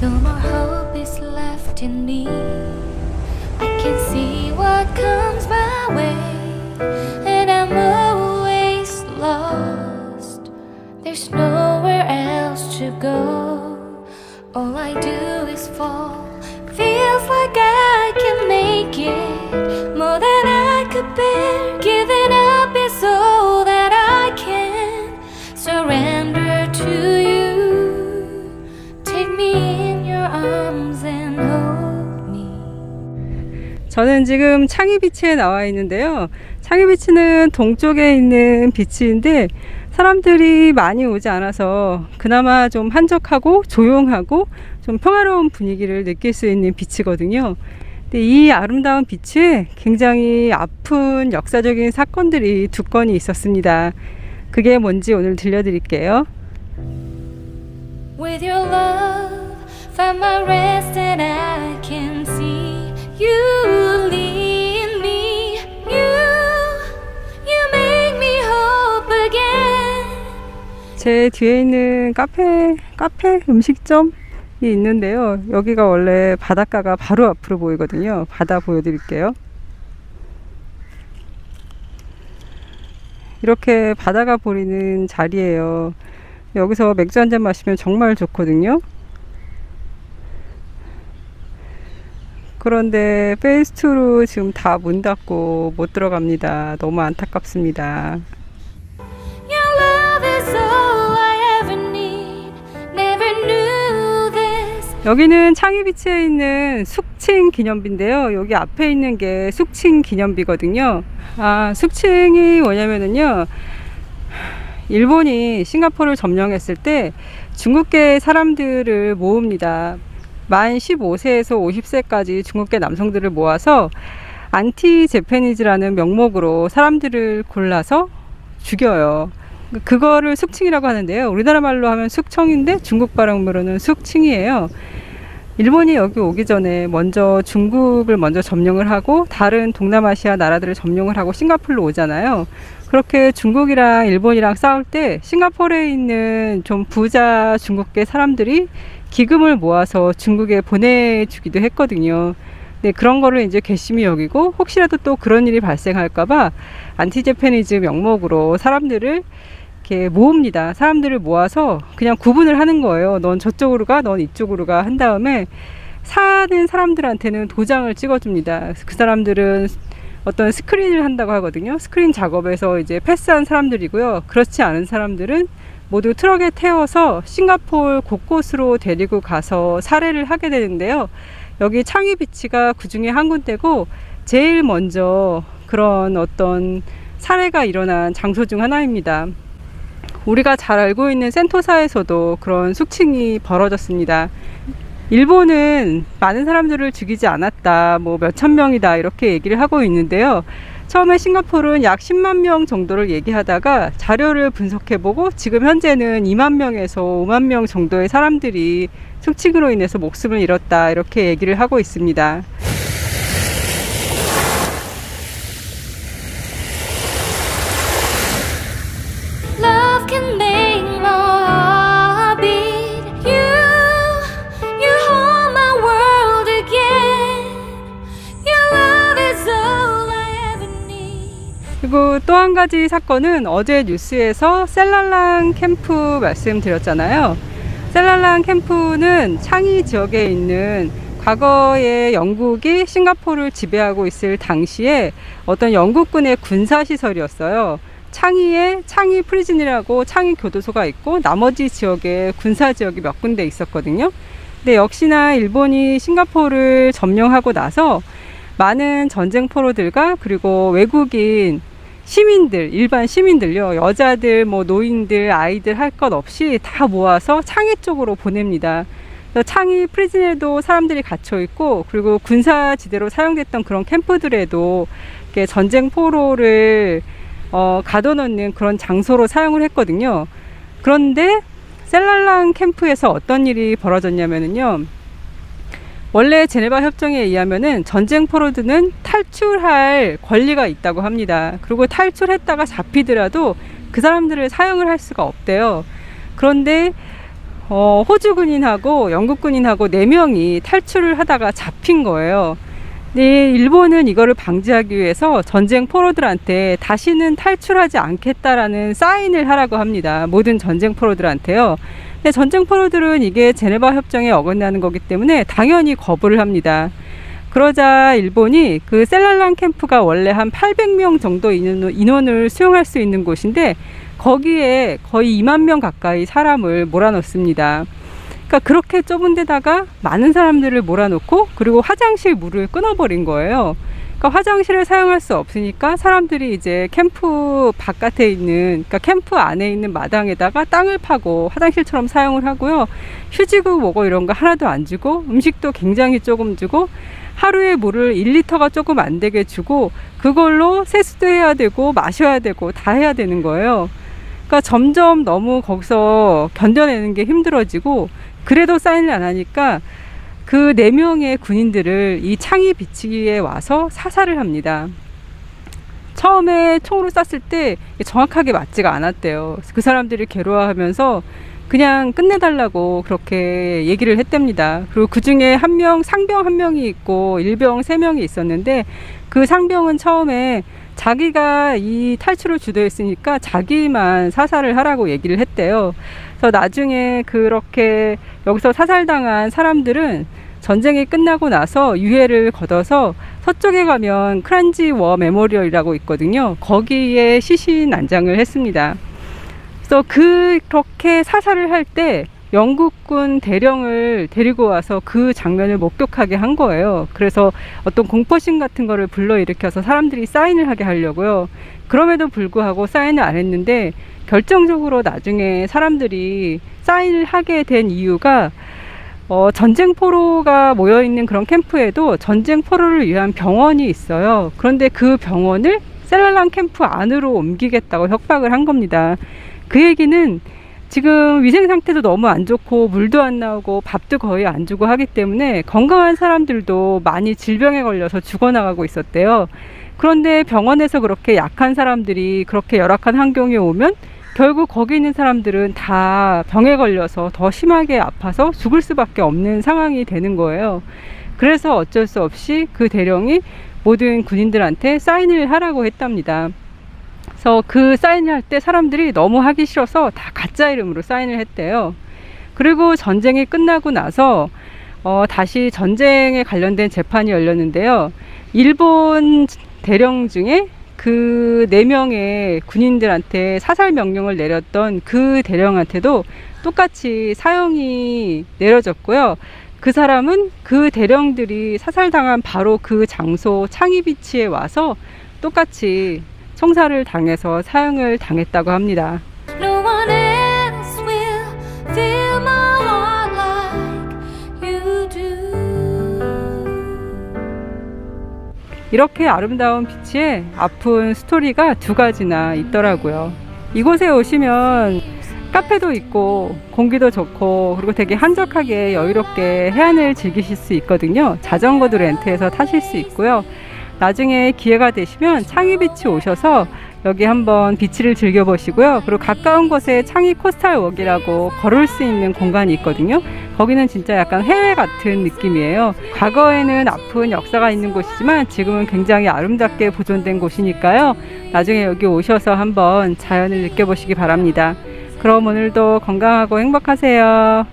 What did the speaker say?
No more hope is left in me. I can see what comes my way, and I'm always lost. There's nowhere else to go. All I do is fall. Feels like I can make it more than I could bear. Giving up is all that I can surrender to you. Take me in your arms and hold me. 저는 지금 창의비치에 나와 있는데요. 창의비치는 동쪽에 있는 비치인데 사람들이 많이 오지 않아서 그나마 좀 한적하고 조용하고 좀 평화로운 분위기를 느낄 수 있는 비치거든요. 근데 이 아름다운 비치에 굉장히 아픈 역사적인 사건들이 두 건이 있었습니다. 그게 뭔지 오늘 들려드릴게요. With your love, find my rest and I can see you lead me. You make me hope again. 제 뒤에 있는 카페 음식점이 있는데요. 여기가 원래 바닷가가 바로 앞으로 보이거든요. 바다 보여드릴게요. 이렇게 바다가 보이는 자리예요. 여기서 맥주 한잔 마시면 정말 좋거든요. 그런데 페이스2로 지금 다 문 닫고 못 들어갑니다. 너무 안타깝습니다. Your love is all I ever need. Never knew this. 여기는 창의비치에 있는 숙칭 기념비인데요. 여기 앞에 있는 게 숙칭 기념비거든요. 숙칭이 뭐냐면은요, 일본이 싱가포르를 점령했을 때 중국계 사람들을 모읍니다. 만 15세에서 50세까지 중국계 남성들을 모아서 안티 재패니즈라는 명목으로 사람들을 골라서 죽여요. 그거를 숙칭이라고 하는데요. 우리나라 말로 하면 숙청인데 중국 발음으로는 숙칭이에요. 일본이 여기 오기 전에 먼저 중국을 먼저 점령을 하고 다른 동남아시아 나라들을 점령을 하고 싱가포르로 오잖아요. 그렇게 중국이랑 일본이랑 싸울 때 싱가포르에 있는 좀 부자 중국계 사람들이 기금을 모아서 중국에 보내주기도 했거든요. 네, 그런 거를 이제 괘씸히 여기고 혹시라도 또 그런 일이 발생할까봐 안티제패니즈 명목으로 사람들을 이렇게 모읍니다. 사람들을 모아서 그냥 구분을 하는 거예요. 넌 저쪽으로 가, 넌 이쪽으로 가 한 다음에 사는 사람들한테는 도장을 찍어줍니다. 그 사람들은 어떤 스크린을 한다고 하거든요. 스크린 작업에서 이제 패스한 사람들이고요. 그렇지 않은 사람들은 모두 트럭에 태워서 싱가포르 곳곳으로 데리고 가서 살해를 하게 되는데요. 여기 창의비치가 그 중에 한 군데고 제일 먼저 그런 어떤 살해가 일어난 장소 중 하나입니다. 우리가 잘 알고 있는 센토사에서도 그런 숙칭이 벌어졌습니다. 일본은 많은 사람들을 죽이지 않았다, 뭐 몇천 명이다 이렇게 얘기를 하고 있는데요. 처음에 싱가포르는 약 10만 명 정도를 얘기하다가 자료를 분석해보고 지금 현재는 2만 명에서 5만 명 정도의 사람들이 숙칭으로 인해서 목숨을 잃었다 이렇게 얘기를 하고 있습니다. Love can make my heart beat. You hold my world again. Your love is all I ever need. 그리고 또 한 가지 사건은 어제 뉴스에서 셀랄랑 캠프 말씀드렸잖아요. 셀랄랑 캠프는 창의 지역에 있는 과거에 영국이 싱가포르를 지배하고 있을 당시에 어떤 영국군의 군사시설이었어요. 창의에 창의 프리즌이라고 창의 교도소가 있고 나머지 지역에 군사 지역이 몇 군데 있었거든요. 근데 역시나 일본이 싱가포르를 점령하고 나서 많은 전쟁 포로들과 그리고 외국인 시민들, 일반 시민들요, 여자들, 뭐 노인들, 아이들 할 것 없이 다 모아서 창의 쪽으로 보냅니다. 창의 프리즌에도 사람들이 갇혀 있고, 그리고 군사지대로 사용됐던 그런 캠프들에도 이렇게 전쟁 포로를 가둬놓는 그런 장소로 사용을 했거든요. 그런데 셀랄랑 캠프에서 어떤 일이 벌어졌냐면요, 원래 제네바 협정에 의하면은 전쟁 포로들은 탈출할 권리가 있다고 합니다. 그리고 탈출했다가 잡히더라도 그 사람들을 사형을 할 수가 없대요. 그런데 호주 군인하고 영국 군인하고 4명이 탈출을 하다가 잡힌 거예요. 네, 일본은 이거를 방지하기 위해서 전쟁 포로들한테 다시는 탈출하지 않겠다라는 사인을 하라고 합니다. 모든 전쟁 포로들한테요. 근데 전쟁 포로들은 이게 제네바 협정에 어긋나는 거기 때문에 당연히 거부를 합니다. 그러자 일본이 그 셀랄랑 캠프가 원래 한 800명 정도 인원을 수용할 수 있는 곳인데 거기에 거의 2만 명 가까이 사람을 몰아넣습니다. 그러니까 그렇게 좁은 데다가 많은 사람들을 몰아놓고 그리고 화장실 물을 끊어버린 거예요. 그러니까 화장실을 사용할 수 없으니까 사람들이 이제 캠프 바깥에 있는, 그러니까 캠프 안에 있는 마당에다가 땅을 파고 화장실처럼 사용을 하고요. 휴지고 뭐고 이런 거 하나도 안 주고 음식도 굉장히 조금 주고 하루에 물을 1리터가 조금 안 되게 주고 그걸로 세수도 해야 되고 마셔야 되고 다 해야 되는 거예요. 그러니까 점점 너무 거기서 견뎌내는 게 힘들어지고 그래도 사인을 안 하니까 그 4명의 군인들을 이 창이 비치기에 와서 사살을 합니다. 처음에 총으로 쐈을 때 정확하게 맞지가 않았대요. 그 사람들이 괴로워하면서 그냥 끝내달라고 그렇게 얘기를 했답니다. 그리고 그 중에 한 명, 상병 1명이 있고 일병 3명이 있었는데 그 상병은 처음에 자기가 이 탈출을 주도했으니까 자기만 사살을 하라고 얘기를 했대요. 그래서 나중에 그렇게 여기서 사살당한 사람들은 전쟁이 끝나고 나서 유해를 거둬서 서쪽에 가면 크란지 워 메모리얼이라고 있거든요. 거기에 시신 안장을 했습니다. 그래서 그렇게 사살을 할 때 영국군 대령을 데리고 와서 그 장면을 목격하게 한 거예요. 그래서 어떤 공포심 같은 거를 불러일으켜서 사람들이 사인을 하게 하려고요. 그럼에도 불구하고 사인을 안 했는데 결정적으로 나중에 사람들이 사인을 하게 된 이유가 전쟁 포로가 모여있는 그런 캠프에도 전쟁 포로를 위한 병원이 있어요. 그런데 그 병원을 셀랄랑 캠프 안으로 옮기겠다고 협박을 한 겁니다. 그 얘기는 지금 위생 상태도 너무 안 좋고 물도 안 나오고 밥도 거의 안 주고 하기 때문에 건강한 사람들도 많이 질병에 걸려서 죽어나가고 있었대요. 그런데 병원에서 그렇게 약한 사람들이 그렇게 열악한 환경에 오면 결국 거기 있는 사람들은 다 병에 걸려서 더 심하게 아파서 죽을 수밖에 없는 상황이 되는 거예요. 그래서 어쩔 수 없이 그 대령이 모든 군인들한테 사인을 하라고 했답니다. 그래서 그 사인을 할 때 사람들이 너무 하기 싫어서 다 가짜 이름으로 사인을 했대요. 그리고 전쟁이 끝나고 나서 다시 전쟁에 관련된 재판이 열렸는데요. 일본 대령 중에 그 4명의 군인들한테 사살 명령을 내렸던 그 대령한테도 똑같이 사형이 내려졌고요. 그 사람은 그 대령들이 사살당한 바로 그 장소 창이비치에 와서 똑같이 총살을 당해서 사형을 당했다고 합니다. No one else will fill my heart like you do. 이렇게 아름다운 비치에 아픈 스토리가 2가지나 있더라고요. 이곳에 오시면 카페도 있고 공기도 좋고 그리고 되게 한적하게 여유롭게 해안을 즐기실 수 있거든요. 자전거도 렌트해서 타실 수 있고요. 나중에 기회가 되시면 창이비치 오셔서 여기 한번 비치를 즐겨보시고요. 그리고 가까운 곳에 창이 코스탈 웍이라고 걸을 수 있는 공간이 있거든요. 거기는 진짜 약간 해외 같은 느낌이에요. 과거에는 아픈 역사가 있는 곳이지만 지금은 굉장히 아름답게 보존된 곳이니까요. 나중에 여기 오셔서 한번 자연을 느껴보시기 바랍니다. 그럼 오늘도 건강하고 행복하세요.